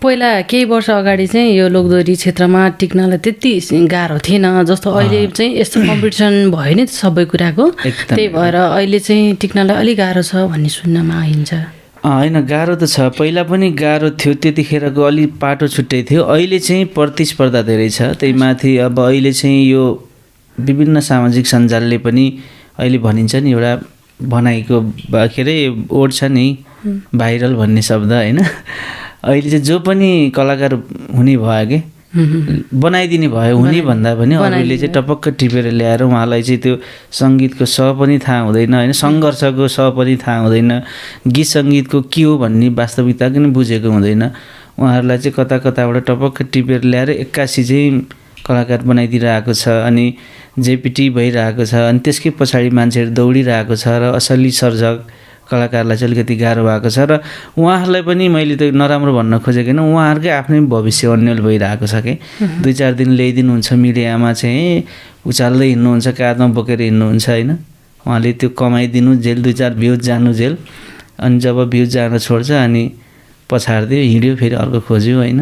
पहिला केही वर्ष अगाडि चाहिँ यो लोकदोहोरी क्षेत्रमा टिक्नलाई त्यति गाह्रो थिएन जस्तो अहिले चाहिँ यस्तो कम्पिटिसन भयो नि सबै कुराको, त्यही भएर अहिले चाहिँ टिक्नलाई अलिक गाह्रो छ भन्ने सुन्नमा आइन्छ। होइन, गाह्रो त छ, पहिला पनि गाह्रो थियो, त्यतिखेरको अलि पाटो छुट्टै थियो। अहिले चाहिँ प्रतिस्पर्धा धेरै छ, त्यही माथि अब अहिले चाहिँ यो विभिन्न सामाजिक सञ्जालले पनि अहिले भनिन्छ नि एउटा भनाइको के अरे ओड छ नि भाइरल भन्ने शब्द होइन, अहिले चाहिँ जो पनि कलाकार हुने भयो कि बनाइदिने भयो, हुने भन्दा पनि अरूले चाहिँ टपक्क टिपेर ल्याएर उहाँलाई चाहिँ त्यो सङ्गीतको स पनि थाहा हुँदैन होइन, सङ्घर्षको स पनि थाहा हुँदैन, गीत सङ्गीतको के हो भन्ने वास्तविकता पनि बुझेको हुँदैन। उहाँहरूलाई चाहिँ कता कताबाट टपक्क टिपेर ल्याएर एक्कासी चाहिँ कलाकार बनाइदिइरहेको छ अनि जेपिटी भइरहेको छ। अनि त्यसकै पछाडि मान्छेहरू दौडिरहेको छ र असली सर्जक कलाकारलाई चाहिँ अलिकति गाह्रो भएको छ। र उहाँहरूलाई पनि मैले त नराम्रो भन्न खोजेको होइन, उहाँहरूकै आफ्नै भविष्य अन्यल भइरहेको छ कि 2-4 दिन ल्याइदिनुहुन्छ मिडियामा चाहिँ उचाल्दै हिँड्नुहुन्छ, काँधमा बोकेर हिँड्नुहुन्छ होइन, उहाँले त्यो कमाइदिनु जेल, 2-4 भ्युज जानु जेल, अनि जब भ्युज जान छोड्छ अनि पछाडिदियो हिँड्यो फेरि अर्को खोज्यो होइन।